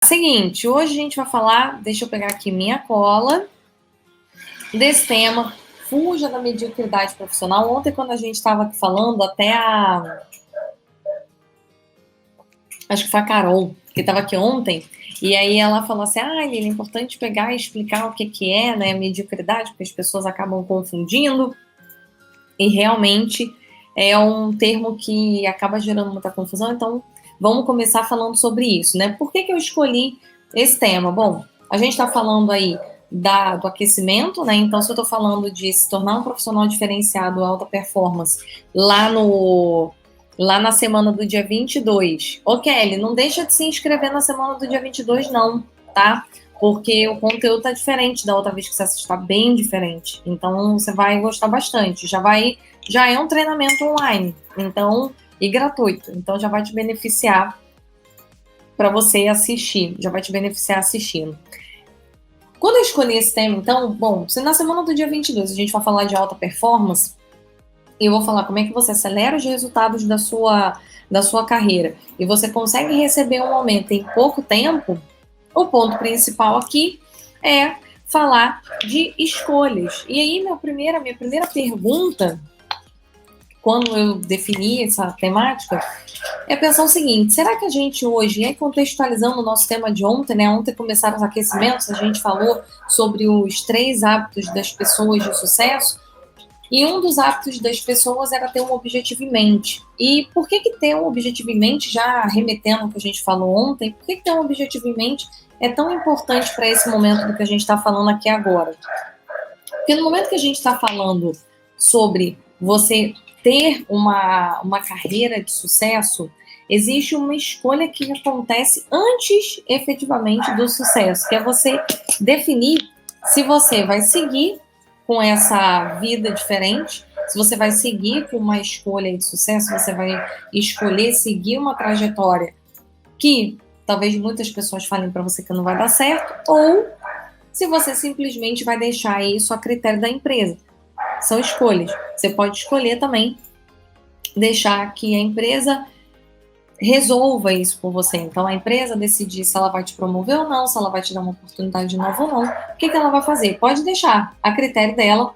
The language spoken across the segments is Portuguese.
Seguinte, hoje a gente vai falar, deixa eu pegar aqui minha cola, desse tema, fuja da mediocridade profissional. Ontem, quando a gente estava aqui falando, acho que foi a Carol, que estava aqui ontem, e aí ela falou assim, Lili, é importante pegar e explicar o que é, né, mediocridade, porque as pessoas acabam confundindo, e realmente é um termo que acaba gerando muita confusão, então vamos começar falando sobre isso, né? Por que eu escolhi esse tema? Bom, a gente está falando aí do aquecimento, né? Então, se eu estou falando de se tornar um profissional diferenciado, alta performance, lá na semana do dia 22. Ô, Kelly, não deixa de se inscrever na semana do dia 22, não, tá? Porque o conteúdo tá diferente da outra vez que você assistiu, tá bem diferente. Então, você vai gostar bastante. Já é um treinamento online, então, e gratuito. Então, já vai te beneficiar para você assistir. Já vai te beneficiar assistindo. Quando eu escolhi esse tema, então, bom, se na semana do dia 22 a gente vai falar de alta performance, eu vou falar como é que você acelera os resultados da sua carreira e você consegue receber um aumento em pouco tempo, o ponto principal aqui é falar de escolhas. E aí, minha primeira pergunta, quando eu defini essa temática, é pensar o seguinte, será que a gente hoje, e aí contextualizando o nosso tema de ontem, né? Ontem começaram os aquecimentos, a gente falou sobre os 3 hábitos das pessoas de sucesso, e um dos hábitos das pessoas era ter um objetivo em mente. E por que ter um objetivo em mente, já remetendo ao que a gente falou ontem, por que ter um objetivo em mente é tão importante para esse momento do que a gente está falando aqui agora? Porque no momento que a gente está falando sobre você ter uma carreira de sucesso, existe uma escolha que acontece antes, efetivamente, do sucesso, que é você definir se você vai seguir com essa vida diferente, se você vai seguir com uma escolha de sucesso, você vai escolher seguir uma trajetória que talvez muitas pessoas falem para você que não vai dar certo, ou se você simplesmente vai deixar isso a critério da empresa. São escolhas. Você pode escolher também deixar que a empresa resolva isso por você. Então, a empresa decidir se ela vai te promover ou não, se ela vai te dar uma oportunidade nova ou não, o que ela vai fazer? Pode deixar a critério dela.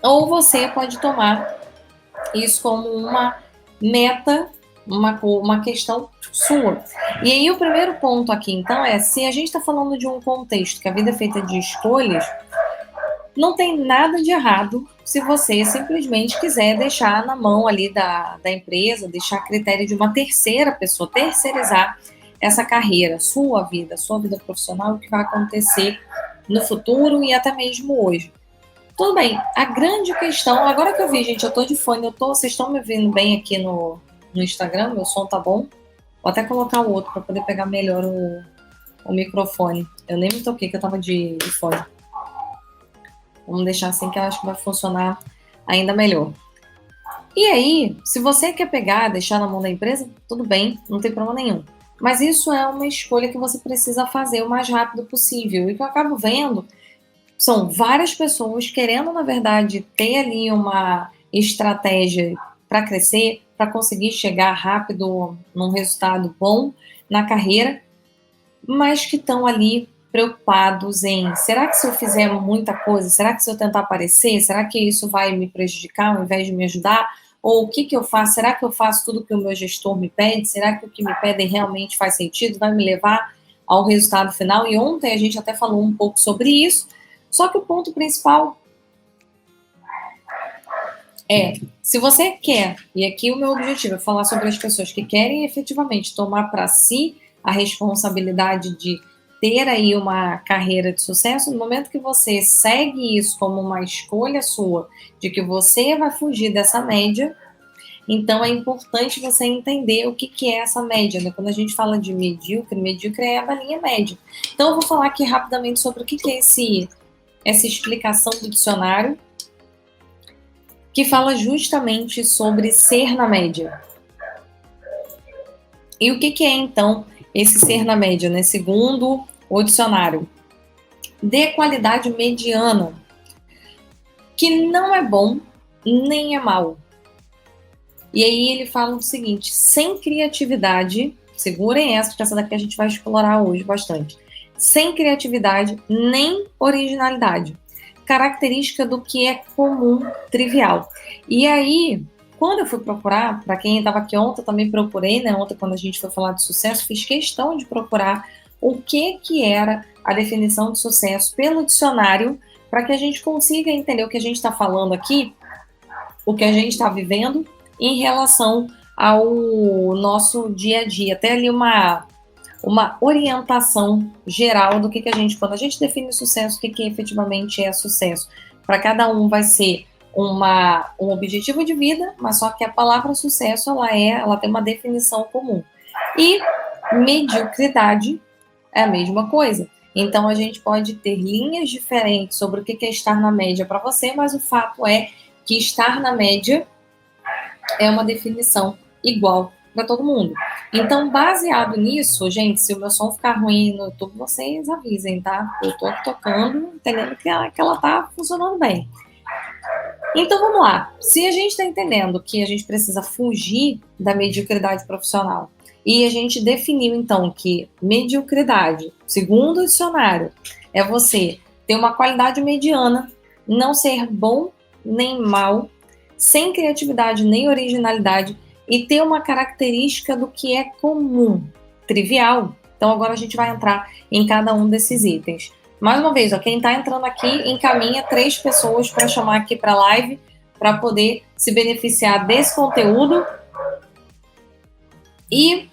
Ou você pode tomar isso como uma meta, uma questão sua. E aí, o primeiro ponto aqui, então, é se a gente está falando de um contexto que a vida é feita de escolhas, não tem nada de errado se você simplesmente quiser deixar na mão ali da empresa, deixar a critério de uma terceira pessoa, terceirizar essa carreira, sua vida profissional, o que vai acontecer no futuro e até mesmo hoje. Tudo bem, a grande questão, agora que eu vi, gente, eu tô de fone, vocês estão me vendo bem aqui no Instagram, meu som tá bom? Vou até colocar o outro para poder pegar melhor o microfone. Eu nem me toquei que eu tava de fone. Vamos deixar assim que eu acho que vai funcionar ainda melhor. E aí, se você quer pegar, deixar na mão da empresa, tudo bem, não tem problema nenhum. Mas isso é uma escolha que você precisa fazer o mais rápido possível. E o que eu acabo vendo são várias pessoas querendo, na verdade, ter ali uma estratégia para crescer, para conseguir chegar rápido num resultado bom na carreira, mas que estão ali preocupados em, será que se eu fizer muita coisa, será que se eu tentar aparecer, será que isso vai me prejudicar ao invés de me ajudar? Ou o que eu faço? Será que eu faço tudo que o meu gestor me pede? Será que o que me pedem realmente faz sentido? Vai me levar ao resultado final? E ontem a gente até falou um pouco sobre isso, só que o ponto principal é, se você quer, e aqui o meu objetivo é falar sobre as pessoas que querem efetivamente tomar para si a responsabilidade de ter aí uma carreira de sucesso, no momento que você segue isso como uma escolha sua, de que você vai fugir dessa média, então é importante você entender o que é essa média, né? Quando a gente fala de medíocre é a balinha média. Então eu vou falar aqui rapidamente sobre o que é essa explicação do dicionário, que fala justamente sobre ser na média. E o que é, então, esse ser na média, né? Segundo o dicionário, de qualidade mediana, que não é bom nem é mal. E aí ele fala o seguinte, sem criatividade, Segurem essa, porque essa daqui a gente vai explorar hoje bastante. Sem criatividade nem originalidade. Característica do que é comum, trivial. E aí, quando eu fui procurar, para quem estava aqui ontem, eu também procurei, né? Ontem, quando a gente foi falar de sucesso, fiz questão de procurar o que era a definição de sucesso pelo dicionário, para que a gente consiga entender o que a gente está falando aqui, o que a gente está vivendo em relação ao nosso dia a dia. Até ali uma orientação geral do que a gente, quando a gente define sucesso, o que efetivamente é sucesso. Para cada um vai ser um objetivo de vida, mas só que a palavra sucesso, ela tem uma definição comum. E mediocridade é a mesma coisa. Então, a gente pode ter linhas diferentes sobre o que é estar na média para você, mas o fato é que estar na média é uma definição igual para todo mundo. Então, baseado nisso, gente, se o meu som ficar ruim no YouTube, vocês avisem, tá? Eu tô tocando, entendendo que ela tá funcionando bem. Então, vamos lá. Se a gente está entendendo que a gente precisa fugir da mediocridade profissional e a gente definiu, então, que mediocridade, segundo o dicionário, é você ter uma qualidade mediana, não ser bom nem mal, sem criatividade nem originalidade e ter uma característica do que é comum, trivial. Então, agora a gente vai entrar em cada um desses itens. Mais uma vez, ó, quem está entrando aqui, encaminha 3 pessoas para chamar aqui para a live, para poder se beneficiar desse conteúdo. E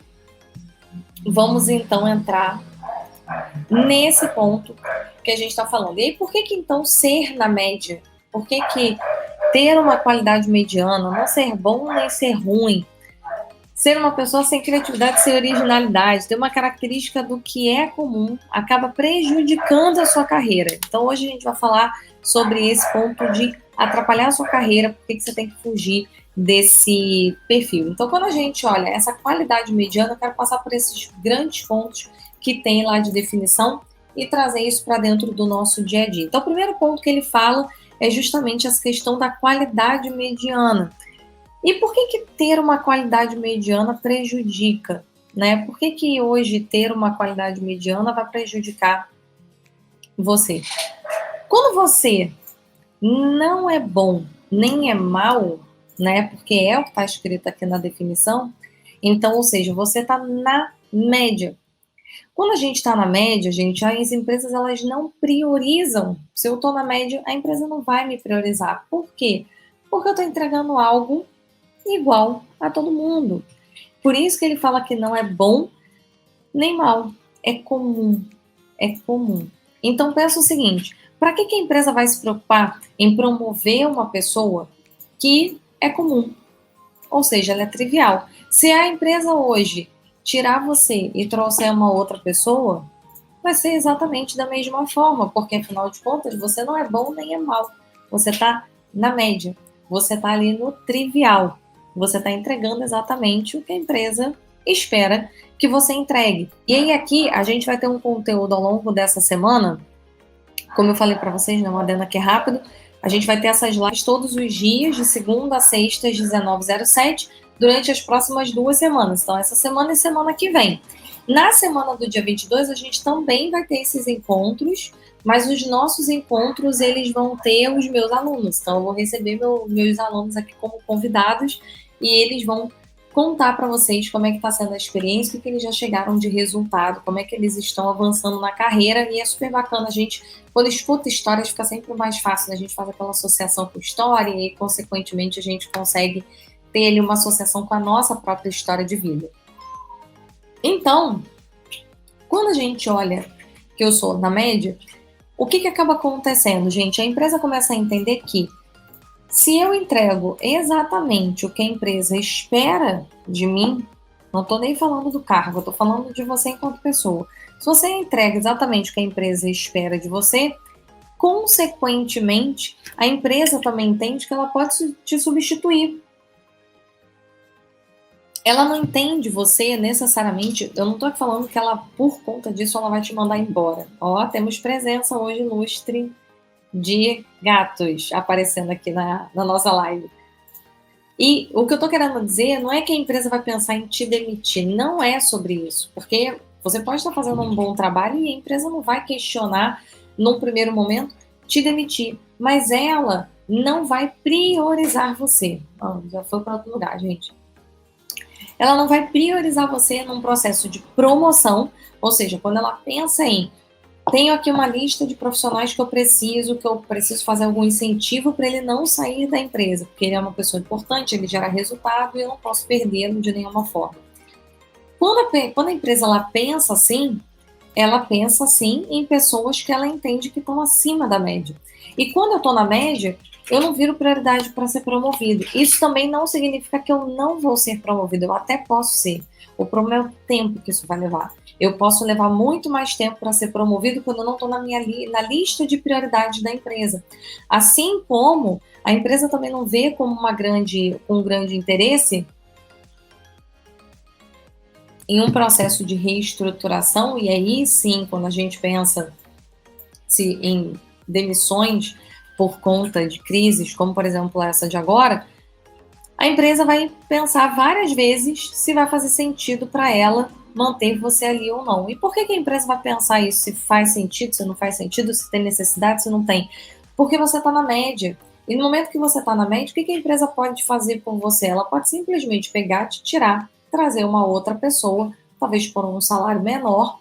vamos, então, entrar nesse ponto que a gente está falando. E aí, por que então ser na média? Por que ter uma qualidade mediana, não ser bom nem ser ruim? Ser uma pessoa sem criatividade, sem originalidade, ter uma característica do que é comum, acaba prejudicando a sua carreira. Então, hoje a gente vai falar sobre esse ponto de atrapalhar a sua carreira, por que você tem que fugir desse perfil. Então, quando a gente olha essa qualidade mediana, eu quero passar por esses grandes pontos que tem lá de definição e trazer isso para dentro do nosso dia a dia. Então, o primeiro ponto que ele fala é justamente essa questão da qualidade mediana. E por que ter uma qualidade mediana prejudica, né? Por que hoje ter uma qualidade mediana vai prejudicar você? Quando você não é bom nem é mal, né? Porque é o que está escrito aqui na definição. Então, ou seja, você está na média. Quando a gente está na média, gente, as empresas elas não priorizam. Se eu estou na média, a empresa não vai me priorizar. Por quê? Porque eu estou entregando algo igual a todo mundo. Por isso que ele fala que não é bom nem mal, é comum. É comum. Então pensa o seguinte, para que a empresa vai se preocupar em promover uma pessoa que é comum? Ou seja, ela é trivial. Se a empresa hoje tirar você e trouxer uma outra pessoa, vai ser exatamente da mesma forma, porque afinal de contas você não é bom nem é mal. Você está na média, você está ali no trivial. Você está entregando exatamente o que a empresa espera que você entregue. E aí aqui a gente vai ter um conteúdo ao longo dessa semana, como eu falei para vocês, né, uma adenda aqui rápido, a gente vai ter essas lives todos os dias, de segunda a sexta, às 19h07, durante as próximas 2 semanas. Então, essa semana e semana que vem. Na semana do dia 22, a gente também vai ter esses encontros, mas os nossos encontros, eles vão ter os meus alunos. Então, eu vou receber meus alunos aqui como convidados e eles vão contar para vocês como é que está sendo a experiência, o que eles já chegaram de resultado, como é que eles estão avançando na carreira, e é super bacana a gente, quando escuta histórias, fica sempre mais fácil, né? A gente faz aquela associação com história e, consequentemente, a gente consegue ter ali uma associação com a nossa própria história de vida. Então, quando a gente olha que eu sou na média, o que acaba acontecendo, gente? A empresa começa a entender que se eu entrego exatamente o que a empresa espera de mim, não estou nem falando do cargo, eu estou falando de você enquanto pessoa. Se você entrega exatamente o que a empresa espera de você, consequentemente, a empresa também entende que ela pode te substituir. Ela não entende você necessariamente, eu não estou falando que ela, por conta disso, ela vai te mandar embora. Ó, temos presença hoje ilustre de gatos aparecendo aqui na nossa live. E o que eu tô querendo dizer não é que a empresa vai pensar em te demitir, não é sobre isso, porque você pode estar fazendo um bom trabalho e a empresa não vai questionar, num primeiro momento, te demitir, mas ela não vai priorizar você. Já foi para outro lugar, gente. Ela não vai priorizar você num processo de promoção, ou seja, quando ela pensa em tenho aqui uma lista de profissionais que eu preciso fazer algum incentivo para ele não sair da empresa, porque ele é uma pessoa importante, ele gera resultado e eu não posso perdê-lo de nenhuma forma. Quando a empresa ela pensa assim em pessoas que ela entende que estão acima da média. E quando eu estou na média, eu não viro prioridade para ser promovido. Isso também não significa que eu não vou ser promovido, eu até posso ser. O problema é o tempo que isso vai levar. Eu posso levar muito mais tempo para ser promovido quando eu não estou na lista de prioridades da empresa. Assim como a empresa também não vê como um grande interesse em um processo de reestruturação, e aí sim, quando a gente pensa em demissões por conta de crises, como por exemplo essa de agora, a empresa vai pensar várias vezes se vai fazer sentido para ela manter você ali ou não. E por que a empresa vai pensar isso? Se faz sentido, se não faz sentido, se tem necessidade, se não tem? Porque você está na média. E no momento que você está na média, o que a empresa pode fazer por você? Ela pode simplesmente pegar, te tirar, trazer uma outra pessoa, talvez por um salário menor,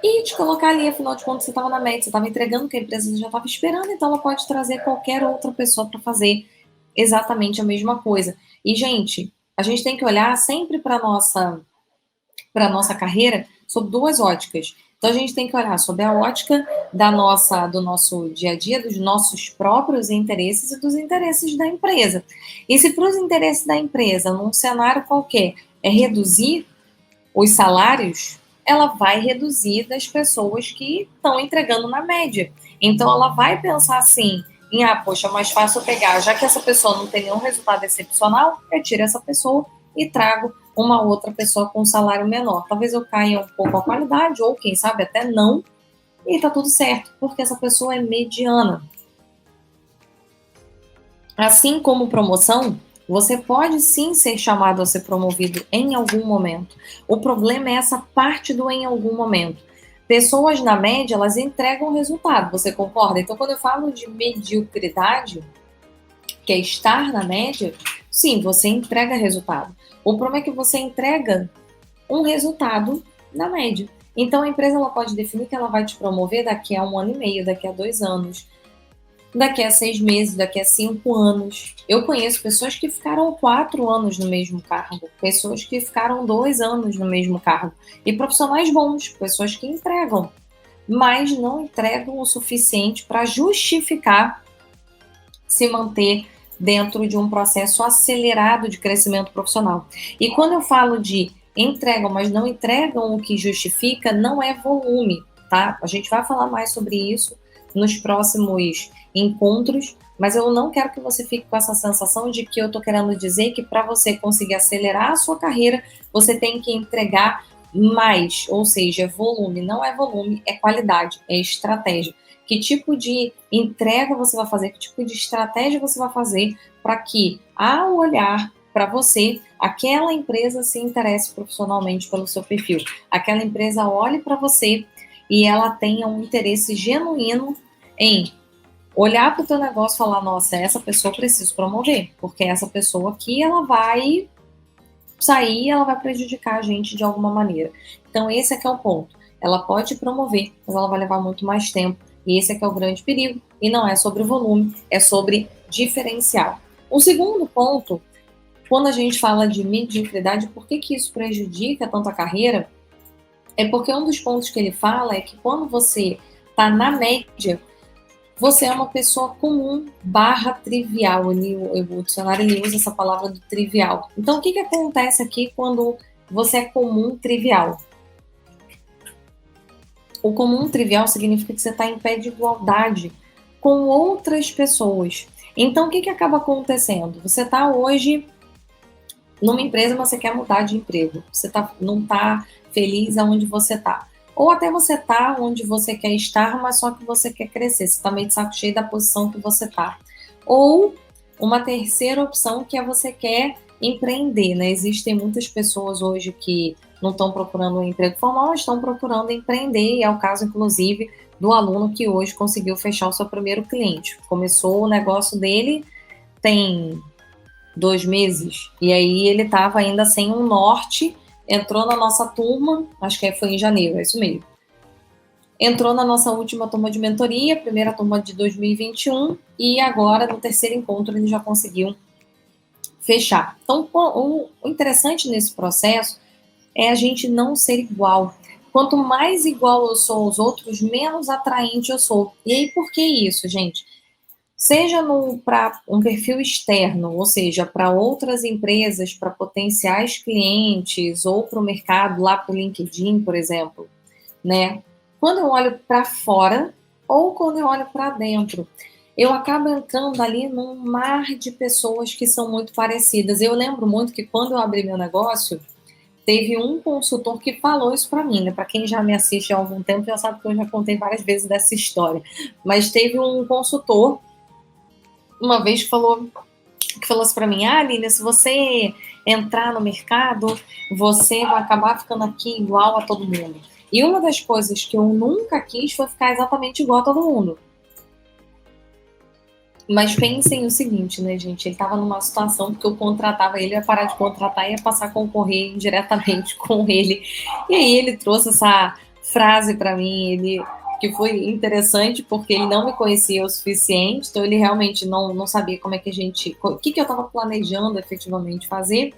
e te colocar ali, afinal de contas, você estava na média, você estava entregando o que a empresa já estava esperando, então ela pode trazer qualquer outra pessoa para fazer exatamente a mesma coisa. E, gente, a gente tem que olhar sempre para a nossa carreira sob duas óticas. Então, a gente tem que olhar sob a ótica do nosso dia a dia, dos nossos próprios interesses e dos interesses da empresa. E se para os interesses da empresa, num cenário qualquer, é reduzir os salários, ela vai reduzir das pessoas que estão entregando na média. Então, ela vai pensar assim, poxa, mais fácil eu pegar, já que essa pessoa não tem nenhum resultado excepcional, eu tiro essa pessoa e trago uma outra pessoa com um salário menor. Talvez eu caia um pouco a qualidade, ou quem sabe até não, e tá tudo certo, porque essa pessoa é mediana. Assim como promoção, você pode sim ser chamado a ser promovido em algum momento. O problema é essa parte do em algum momento. Pessoas na média, elas entregam resultado, você concorda? Então, quando eu falo de mediocridade, que é estar na média, sim, você entrega resultado. O problema é que você entrega um resultado na média. Então, a empresa ela pode definir que ela vai te promover daqui a 1 ano e meio, daqui a 2 anos, daqui a 6 meses, daqui a 5 anos. Eu conheço pessoas que ficaram 4 anos no mesmo cargo, pessoas que ficaram 2 anos no mesmo cargo, e profissionais bons, pessoas que entregam, mas não entregam o suficiente para justificar se manter dentro de um processo acelerado de crescimento profissional. E quando eu falo de entregam, mas não entregam o que justifica, não é volume, tá? A gente vai falar mais sobre isso nos próximos encontros, mas eu não quero que você fique com essa sensação de que eu estou querendo dizer que para você conseguir acelerar a sua carreira, você tem que entregar mais, ou seja, volume. Não é volume, é qualidade, é estratégia. Que tipo de entrega você vai fazer, que tipo de estratégia você vai fazer para que, ao olhar para você, aquela empresa se interesse profissionalmente pelo seu perfil, aquela empresa olhe para você e ela tenha um interesse genuíno em olhar para o teu negócio e falar, nossa, essa pessoa eu preciso promover, porque essa pessoa aqui, ela vai sair, ela vai prejudicar a gente de alguma maneira. Então, esse é que é o ponto. Ela pode promover, mas ela vai levar muito mais tempo. E esse é que é o grande perigo. E não é sobre volume, é sobre diferencial. O segundo ponto, quando a gente fala de mediocridade, por que isso prejudica tanto a carreira? É porque um dos pontos que ele fala é que quando você está na média, você é uma pessoa comum barra trivial. O dicionário ele usa essa palavra do trivial. Então, o que acontece aqui quando você é comum trivial? O comum trivial significa que você está em pé de igualdade com outras pessoas. Então, o que acaba acontecendo? Você está hoje numa empresa, mas você quer mudar de emprego. Você não está feliz aonde você está. Ou até você está onde você quer estar, mas só que você quer crescer. Você está meio de saco cheio da posição que você está. Ou uma terceira opção, que é você quer empreender, né? Existem muitas pessoas hoje que não estão procurando um emprego formal, mas estão procurando empreender, e é o caso, inclusive, do aluno que hoje conseguiu fechar o seu primeiro cliente. Começou o negócio dele tem 2 meses, e aí ele estava ainda sem um norte, entrou na nossa turma, acho que foi em janeiro, é isso mesmo. Entrou na nossa última turma de mentoria, primeira turma de 2021, e agora, no terceiro encontro, ele já conseguiu fechar. Então, o interessante nesse processo é a gente não ser igual. Quanto mais igual eu sou aos outros, menos atraente eu sou. E aí, por que isso, gente? Seja para um perfil externo, ou seja, para outras empresas, para potenciais clientes, ou para o mercado, lá para o LinkedIn, por exemplo, né? Quando eu olho para fora ou quando eu olho para dentro, eu acabo entrando ali num mar de pessoas que são muito parecidas. Eu lembro muito que quando eu abri meu negócio, teve um consultor que falou isso para mim, né? Para quem já me assiste há algum tempo, já sabe que eu já contei várias vezes dessa história. Mas teve um consultor, uma vez, que falou assim para mim: Aline, se você entrar no mercado, você vai acabar ficando aqui igual a todo mundo. E uma das coisas que eu nunca quis foi ficar exatamente igual a todo mundo. Mas pensem o seguinte, né, gente? Ele estava numa situação que eu contratava ele, ia parar de contratar e ia passar a concorrer diretamente com ele. E aí ele trouxe essa frase para mim, que foi interessante, porque ele não me conhecia o suficiente, então ele realmente não sabia como é que o que eu estava planejando efetivamente fazer,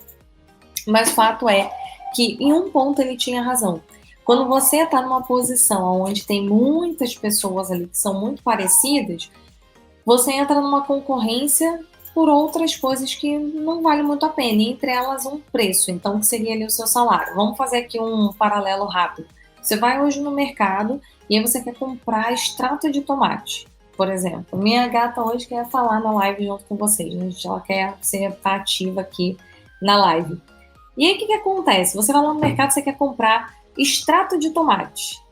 mas o fato é que em um ponto ele tinha razão. Quando você está numa posição onde tem muitas pessoas ali que são muito parecidas, você entra numa concorrência por outras coisas que não vale muito a pena, e entre elas um preço, então que seria ali o seu salário. Vamos fazer aqui um paralelo rápido. Você vai hoje no mercado e aí você quer comprar extrato de tomate, por exemplo. Minha gata hoje quer falar na live junto com vocês, né? Ela quer ser ativa aqui na live. E aí o que acontece? Você vai lá no mercado, você quer comprar extrato de tomate.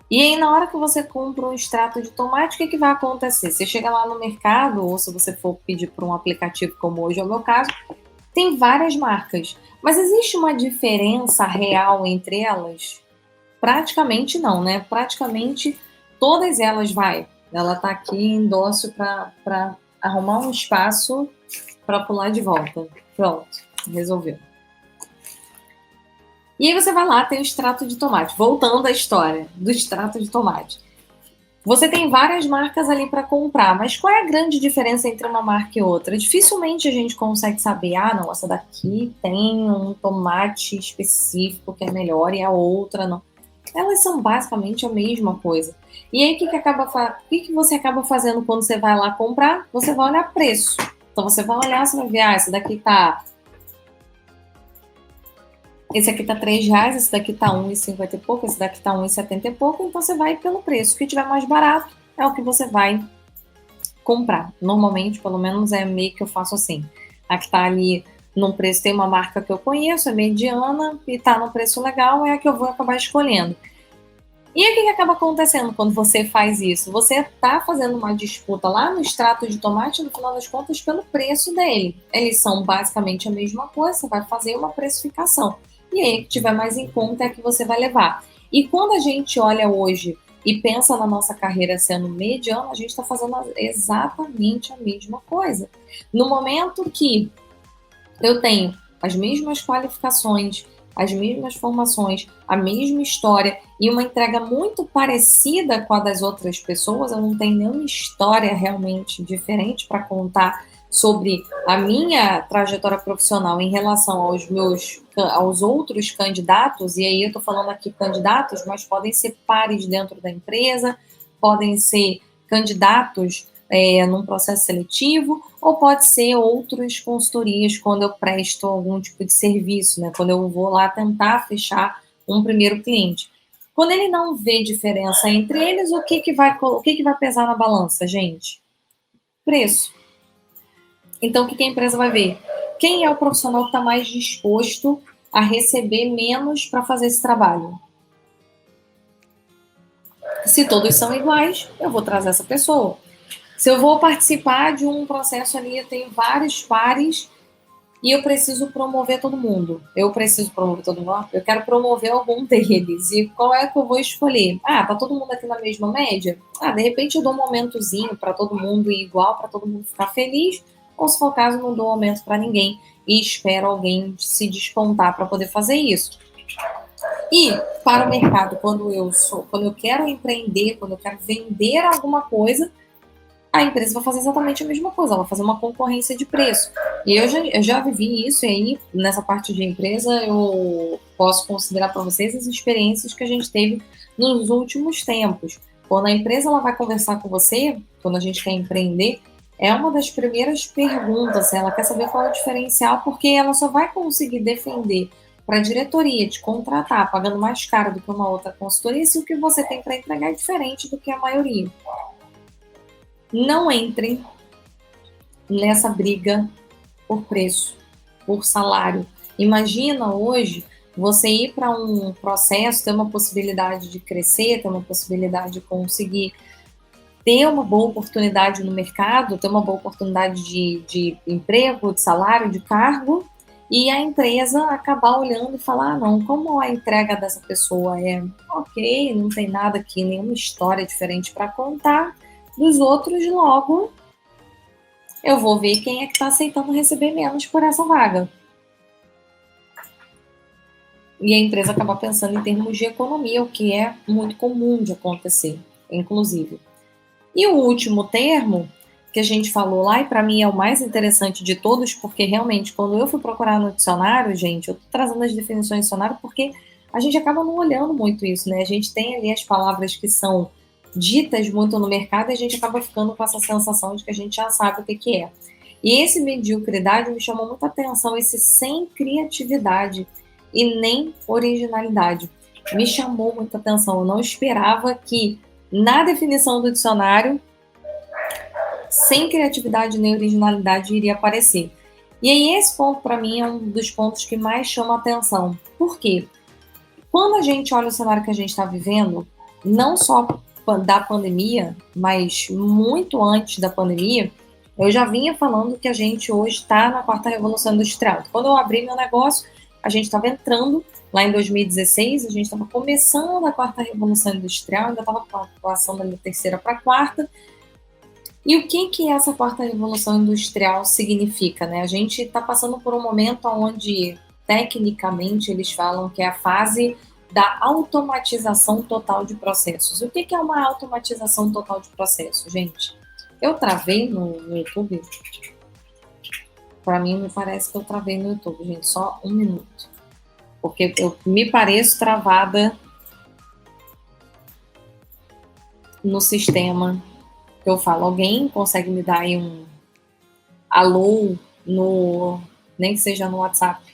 E aí, na hora que você compra um extrato de tomate, o que vai acontecer? Você chega lá no mercado, ou se você for pedir por um aplicativo, como hoje é o meu caso, tem várias marcas. Mas existe uma diferença real entre elas? Praticamente não, né? Praticamente todas elas Ela tá aqui em dócil para arrumar um espaço para pular de volta. Pronto, resolveu. E aí você vai lá, tem o extrato de tomate. Voltando à história do extrato de tomate. Você tem várias marcas ali para comprar, mas qual é a grande diferença entre uma marca e outra? Dificilmente a gente consegue saber, não, essa daqui tem um tomate específico que é melhor e a outra não. Elas são basicamente a mesma coisa. E aí, o que você acaba fazendo quando você vai lá comprar? Você vai olhar preço. Então, você vai olhar, você vai ver, essa daqui tá... Esse aqui tá R$3, esse daqui tá R$1,50 e pouco, esse daqui tá R$1,70 e pouco, então você vai pelo preço. O que tiver mais barato é o que você vai comprar. Normalmente, pelo menos é meio que eu faço assim. A que tá ali num preço, tem uma marca que eu conheço, é mediana, e tá num preço legal, é a que eu vou acabar escolhendo. E aí, o que acaba acontecendo quando você faz isso? Você tá fazendo uma disputa lá no extrato de tomate, no final das contas, pelo preço dele. Eles são basicamente a mesma coisa, você vai fazer uma precificação. E aí, que tiver mais em conta é que você vai levar. E quando a gente olha hoje e pensa na nossa carreira sendo mediana, a gente está fazendo exatamente a mesma coisa. No momento que eu tenho as mesmas qualificações, as mesmas formações, a mesma história e uma entrega muito parecida com a das outras pessoas, eu não tenho nenhuma história realmente diferente para contar sobre a minha trajetória profissional em relação aos outros candidatos, e aí eu estou falando aqui candidatos, mas podem ser pares dentro da empresa, podem ser candidatos num processo seletivo, ou pode ser outras consultorias quando eu presto algum tipo de serviço, né? Quando eu vou lá tentar fechar um primeiro cliente. Quando ele não vê diferença entre eles, o que vai pesar na balança, gente? Preço. Então, o que a empresa vai ver? Quem é o profissional que está mais disposto a receber menos para fazer esse trabalho? Se todos são iguais, eu vou trazer essa pessoa. Se eu vou participar de um processo ali, eu tenho vários pares e eu preciso promover todo mundo. Eu preciso promover todo mundo? Eu quero promover algum deles. E qual é que eu vou escolher? Ah, tá todo mundo aqui na mesma média? Ah, de repente eu dou um momentozinho para todo mundo ir igual, para todo mundo ficar feliz. Ou se for o caso, não dou aumento para ninguém e espero alguém se despontar para poder fazer isso. E para o mercado, quando eu quero empreender, quando eu quero vender alguma coisa, a empresa vai fazer exatamente a mesma coisa, ela vai fazer uma concorrência de preço. E eu já vivi isso, e aí, nessa parte de empresa, eu posso considerar para vocês as experiências que a gente teve nos últimos tempos. Quando a empresa ela vai conversar com você, quando a gente quer empreender, é uma das primeiras perguntas, ela quer saber qual é o diferencial, porque ela só vai conseguir defender para a diretoria te contratar, pagando mais caro do que uma outra consultoria, se o que você tem para entregar é diferente do que a maioria. Não entrem nessa briga por preço, por salário. Imagina hoje você ir para um processo, ter uma possibilidade de crescer, ter uma possibilidade de conseguir ter uma boa oportunidade no mercado, ter uma boa oportunidade de emprego, de salário, de cargo, e a empresa acabar olhando e falar, ah, não, como a entrega dessa pessoa é ok, não tem nada aqui, nenhuma história diferente para contar, dos outros, logo eu vou ver quem é que está aceitando receber menos por essa vaga. E a empresa acaba pensando em termos de economia, o que é muito comum de acontecer, inclusive. E o último termo que a gente falou lá, e para mim é o mais interessante de todos, porque realmente, quando eu fui procurar no dicionário, gente, eu tô trazendo as definições do dicionário porque a gente acaba não olhando muito isso, né? A gente tem ali as palavras que são ditas muito no mercado e a gente acaba ficando com essa sensação de que a gente já sabe o que é. E esse mediocridade me chamou muita atenção, esse sem criatividade e nem originalidade. Me chamou muita atenção. Eu não esperava que na definição do dicionário, sem criatividade nem originalidade iria aparecer. E aí esse ponto para mim é um dos pontos que mais chama a atenção. Por quê? Quando a gente olha o cenário que a gente está vivendo, não só da pandemia, mas muito antes da pandemia, eu já vinha falando que a gente hoje está na quarta revolução industrial. Quando eu abri meu negócio, a gente estava entrando lá em 2016, a gente estava começando a quarta revolução industrial, ainda estava passando da terceira para a quarta. E o que essa quarta revolução industrial significa, né? A gente está passando por um momento onde, tecnicamente, eles falam que é a fase da automatização total de processos. O que é uma automatização total de processos, gente? Eu travei no YouTube. Para mim, me parece que eu travei no YouTube, gente. Só um minuto. Porque eu me pareço travada no sistema que eu falo. Alguém consegue me dar aí um alô no, nem que seja no WhatsApp,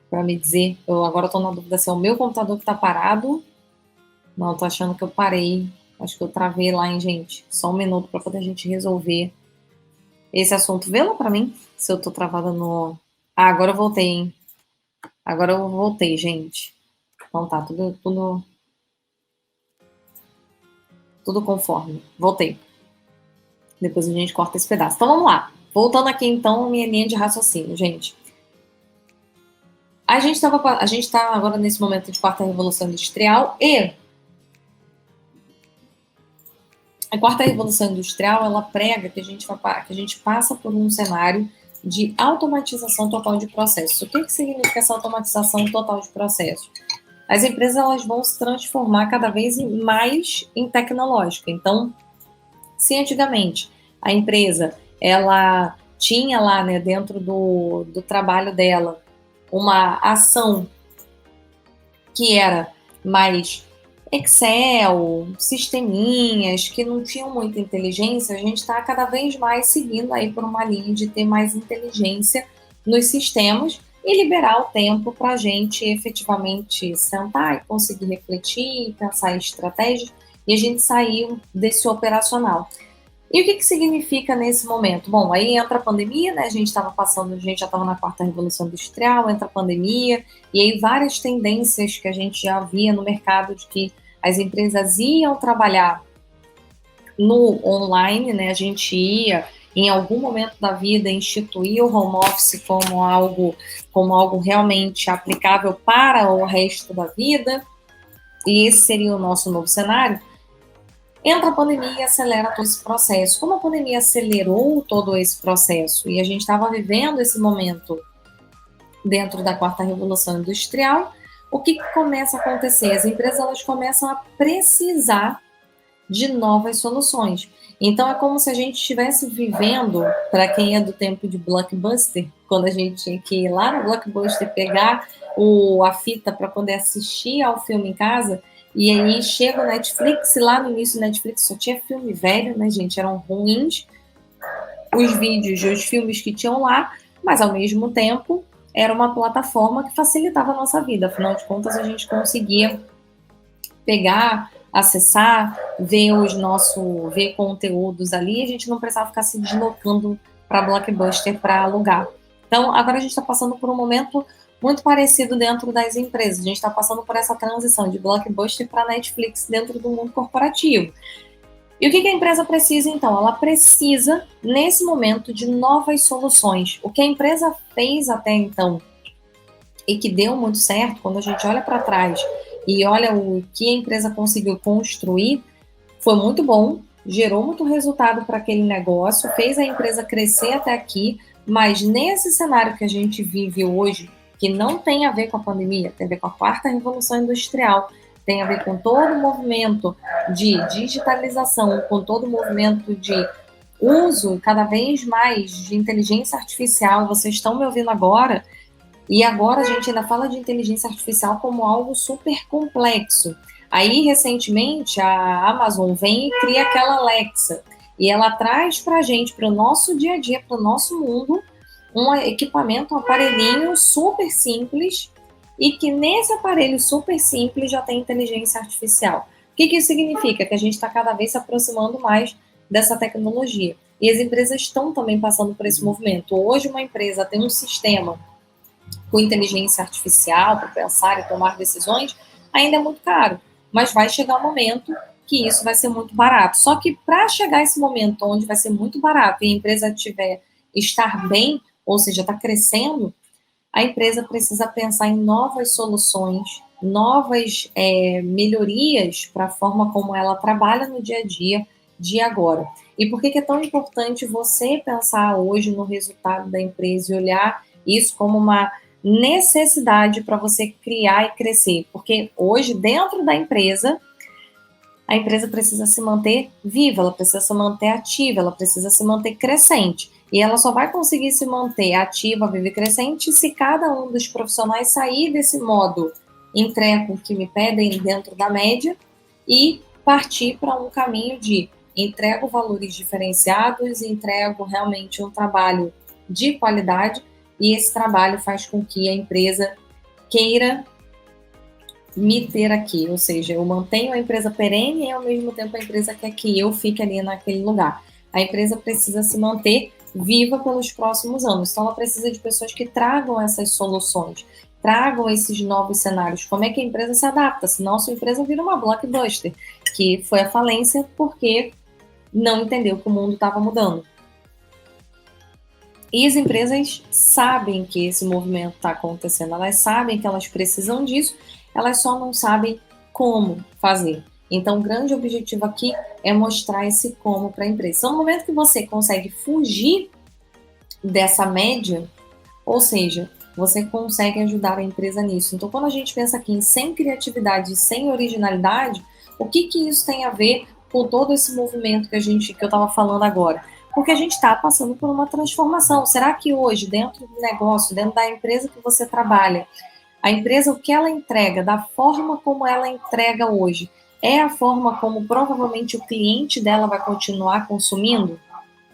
para me dizer? Eu agora estou na dúvida se é o meu computador que está parado. Não, tô achando que eu parei. Acho que eu travei lá, hein, gente? Só um minuto para poder a gente resolver esse assunto. Vê lá para mim se eu tô travada no. Ah, agora eu voltei, hein? Agora eu voltei, gente. Então tá, tudo conforme. Voltei. Depois a gente corta esse pedaço. Então vamos lá. Voltando aqui então, minha linha de raciocínio, gente. A gente está agora nesse momento de quarta revolução industrial e a quarta revolução industrial ela prega que a gente passa por um cenário de automatização total de processos. O que significa essa automatização total de processos? As empresas elas vão se transformar cada vez mais em tecnológica. Então, se antigamente a empresa ela tinha lá, né, dentro do trabalho dela uma ação que era mais Excel, sisteminhas que não tinham muita inteligência, a gente está cada vez mais seguindo aí por uma linha de ter mais inteligência nos sistemas e liberar o tempo para a gente efetivamente sentar e conseguir refletir, pensar em estratégias e a gente sair desse operacional. E o que significa nesse momento? Bom, aí entra a pandemia, né? A gente já estava na quarta revolução industrial, entra a pandemia, e aí várias tendências que a gente já via no mercado de que as empresas iam trabalhar no online, né? A gente ia, em algum momento da vida, instituir o home office como algo realmente aplicável para o resto da vida, e esse seria o nosso novo cenário. Entra a pandemia e acelera todo esse processo. Como a pandemia acelerou todo esse processo e a gente estava vivendo esse momento dentro da quarta revolução industrial, o que começa a acontecer? As empresas elas começam a precisar de novas soluções. Então é como se a gente estivesse vivendo, para quem é do tempo de Blockbuster, quando a gente tinha que ir lá no Blockbuster pegar a fita para poder assistir ao filme em casa, e aí chega o Netflix, e lá no início do Netflix só tinha filme velho, né, gente? Eram ruins os vídeos e os filmes que tinham lá, mas ao mesmo tempo era uma plataforma que facilitava a nossa vida. Afinal de contas, a gente conseguia pegar, acessar, ver conteúdos ali, a gente não precisava ficar se deslocando para Blockbuster para alugar. Então, agora a gente está passando por um momento muito parecido dentro das empresas. A gente está passando por essa transição de Blockbuster para Netflix dentro do mundo corporativo. E o que a empresa precisa, então? Ela precisa, nesse momento, de novas soluções. O que a empresa fez até então e que deu muito certo, quando a gente olha para trás e olha o que a empresa conseguiu construir, foi muito bom, gerou muito resultado para aquele negócio, fez a empresa crescer até aqui, mas nesse cenário que a gente vive hoje, que não tem a ver com a pandemia, tem a ver com a quarta revolução industrial, tem a ver com todo o movimento de digitalização, com todo o movimento de uso cada vez mais de inteligência artificial. Vocês estão me ouvindo agora? E agora a gente ainda fala de inteligência artificial como algo super complexo. Aí, recentemente, a Amazon vem e cria aquela Alexa. E ela traz para a gente, para o nosso dia a dia, para o nosso mundo, um equipamento, um aparelhinho super simples, e que nesse aparelho super simples já tem inteligência artificial. O que isso significa? Que a gente está cada vez se aproximando mais dessa tecnologia. E as empresas estão também passando por esse movimento. Hoje, uma empresa tem um sistema com inteligência artificial para pensar e tomar decisões, ainda é muito caro. Mas vai chegar um momento que isso vai ser muito barato. Só que para chegar esse momento onde vai ser muito barato e a empresa estar bem, ou seja, está crescendo, a empresa precisa pensar em novas soluções, novas melhorias para a forma como ela trabalha no dia a dia de agora. E por que é tão importante você pensar hoje no resultado da empresa e olhar isso como uma necessidade para você criar e crescer? Porque hoje, dentro da empresa, a empresa precisa se manter viva, ela precisa se manter ativa, ela precisa se manter crescente. E ela só vai conseguir se manter ativa, viva e crescente se cada um dos profissionais sair desse modo entrego que me pedem dentro da média e partir para um caminho de entrego valores diferenciados, entrego realmente um trabalho de qualidade, e esse trabalho faz com que a empresa queira me ter aqui, ou seja, eu mantenho a empresa perene e ao mesmo tempo a empresa quer que eu fique ali naquele lugar. A empresa precisa se manter viva pelos próximos anos, então ela precisa de pessoas que tragam essas soluções, tragam esses novos cenários. Como é que a empresa se adapta? Senão a sua empresa vira uma blockbuster, que foi a falência porque não entendeu que o mundo estava mudando. E as empresas sabem que esse movimento está acontecendo, elas sabem que elas precisam disso, elas só não sabem como fazer. Então, o grande objetivo aqui é mostrar esse como para a empresa. Então, no momento que você consegue fugir dessa média, ou seja, você consegue ajudar a empresa nisso. Então, quando a gente pensa aqui em sem criatividade, sem originalidade, o que isso tem a ver com todo esse movimento que eu estava falando agora? Porque a gente está passando por uma transformação. Será que hoje, dentro do negócio, dentro da empresa que você trabalha, a empresa, o que ela entrega, da forma como ela entrega hoje, é a forma como provavelmente o cliente dela vai continuar consumindo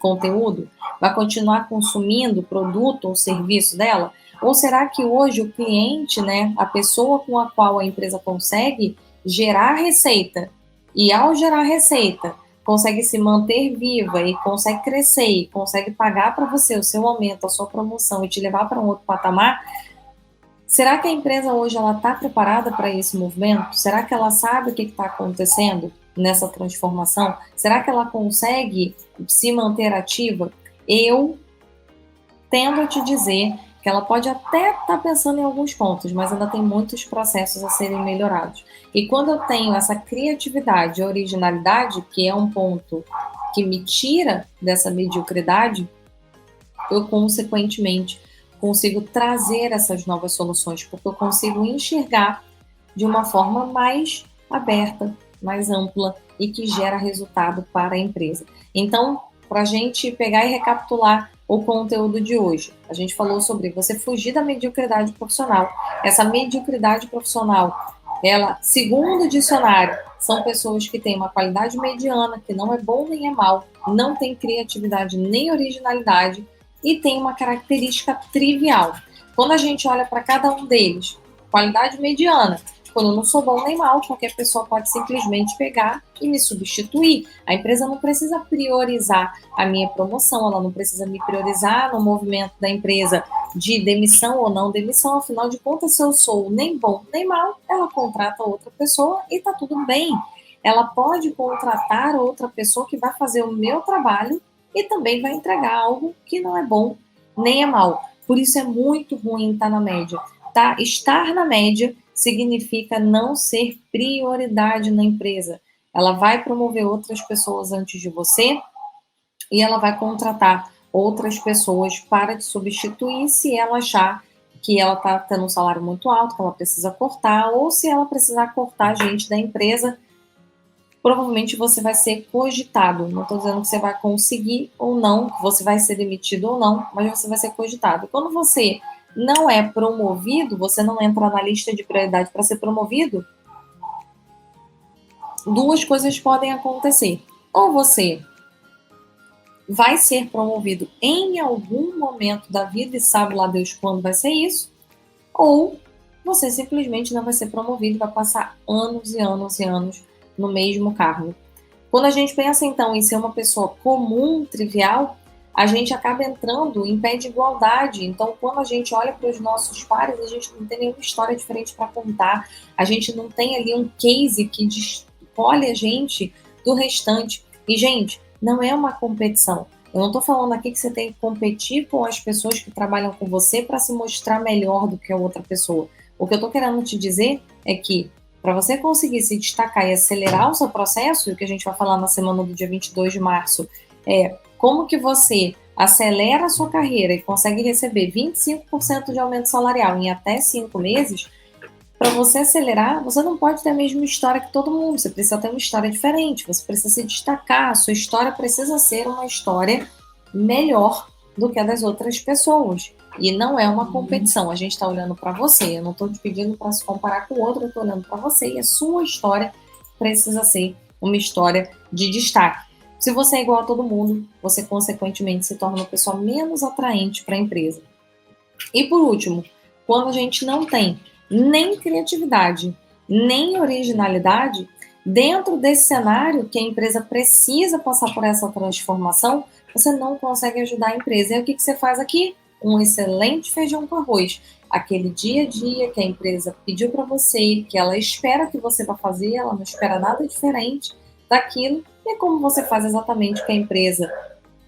conteúdo? Vai continuar consumindo produto ou serviço dela? Ou será que hoje o cliente, né, a pessoa com a qual a empresa consegue gerar receita, e ao gerar receita, consegue se manter viva e consegue crescer e consegue pagar para você o seu aumento, a sua promoção e te levar para um outro patamar? Será que a empresa hoje está preparada para esse movimento? Será que ela sabe o que está acontecendo? nessa transformação? Será que ela consegue se manter ativa? Eu tendo a te dizer que ela pode até estar pensando em alguns pontos, mas ainda tem muitos processos a serem melhorados. E quando eu tenho essa criatividade e originalidade, que é um ponto que me tira dessa mediocridade, eu, consequentemente, consigo trazer essas novas soluções, porque eu consigo enxergar de uma forma mais aberta, mais ampla e que gera resultado para a empresa. Então, para a gente pegar e recapitular o conteúdo de hoje, a gente falou sobre você fugir da mediocridade profissional. Essa mediocridade profissional, ela, segundo o dicionário, são pessoas que têm uma qualidade mediana, que não é bom nem é mal, não tem criatividade nem originalidade e tem uma característica trivial. Quando a gente olha para cada um deles, qualidade mediana, quando eu não sou bom nem mal, qualquer pessoa pode simplesmente pegar e me substituir. A empresa não precisa priorizar a minha promoção, ela não precisa me priorizar no movimento da empresa de demissão ou não demissão, afinal de contas, se eu sou nem bom nem mal, ela contrata outra pessoa e está tudo bem. Ela pode contratar outra pessoa que vai fazer o meu trabalho e também vai entregar algo que não é bom nem é mal. Por isso é muito ruim estar na média. Tá? Estar na média significa não ser prioridade na empresa. Ela vai promover outras pessoas antes de você e ela vai contratar outras pessoas para te substituir se ela achar que ela está tendo um salário muito alto, que ela precisa cortar, ou se ela precisar cortar gente da empresa, provavelmente você vai ser cogitado. Não estou dizendo que você vai conseguir ou não, que você vai ser demitido ou não, mas você vai ser cogitado. Quando você não é promovido, você não entra na lista de prioridade para ser promovido, duas coisas podem acontecer. Ou você vai ser promovido em algum momento da vida e sabe lá Deus quando vai ser isso, ou você simplesmente não vai ser promovido e vai passar anos e anos e anos no mesmo cargo. Quando a gente pensa, então, em ser uma pessoa comum, trivial, a gente acaba entrando em pé de igualdade. Então, quando a gente olha para os nossos pares, a gente não tem nenhuma história diferente para contar. A gente não tem ali um case que escolhe a gente do restante. E, gente, não é uma competição. Eu não estou falando aqui que você tem que competir com as pessoas que trabalham com você para se mostrar melhor do que a outra pessoa. O que eu estou querendo te dizer é que para você conseguir se destacar e acelerar o seu processo, o que a gente vai falar na semana do dia 22 de março, é como que você acelera a sua carreira e consegue receber 25% de aumento salarial em até 5 meses. Para você acelerar, você não pode ter a mesma história que todo mundo, você precisa ter uma história diferente, você precisa se destacar, a sua história precisa ser uma história melhor do que a das outras pessoas. E não é uma competição, a gente está olhando para você, eu não estou te pedindo para se comparar com o outro, eu estou olhando para você e a sua história precisa ser uma história de destaque. Se você é igual a todo mundo, você consequentemente se torna uma pessoa menos atraente para a empresa. E por último, quando a gente não tem nem criatividade, nem originalidade, dentro desse cenário que a empresa precisa passar por essa transformação, você não consegue ajudar a empresa. E aí, o que você faz aqui? Um excelente feijão com arroz. Aquele dia a dia que a empresa pediu para você, que ela espera que você vá fazer, ela não espera nada diferente daquilo. E como você faz exatamente o que a empresa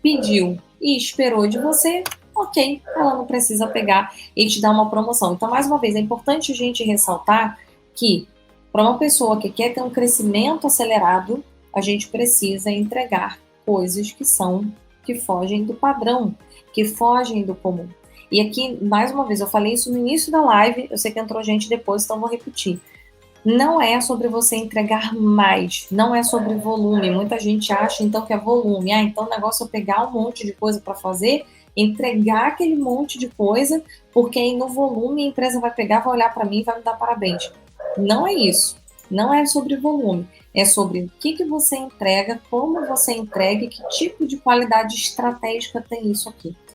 pediu e esperou de você, ok, ela não precisa pegar e te dar uma promoção. Então, mais uma vez, é importante a gente ressaltar que para uma pessoa que quer ter um crescimento acelerado, a gente precisa entregar coisas que fogem do padrão, que fogem do comum. E aqui, mais uma vez, eu falei isso no início da live, eu sei que entrou gente depois, então vou repetir. Não é sobre você entregar mais, não é sobre volume. Muita gente acha, então, que é volume. Então o negócio é pegar um monte de coisa para fazer, entregar aquele monte de coisa, porque aí no volume a empresa vai pegar, vai olhar para mim e vai me dar parabéns. Não é isso. Não é sobre volume. É sobre o que você entrega, como você entrega e que tipo de qualidade estratégica tem isso aqui.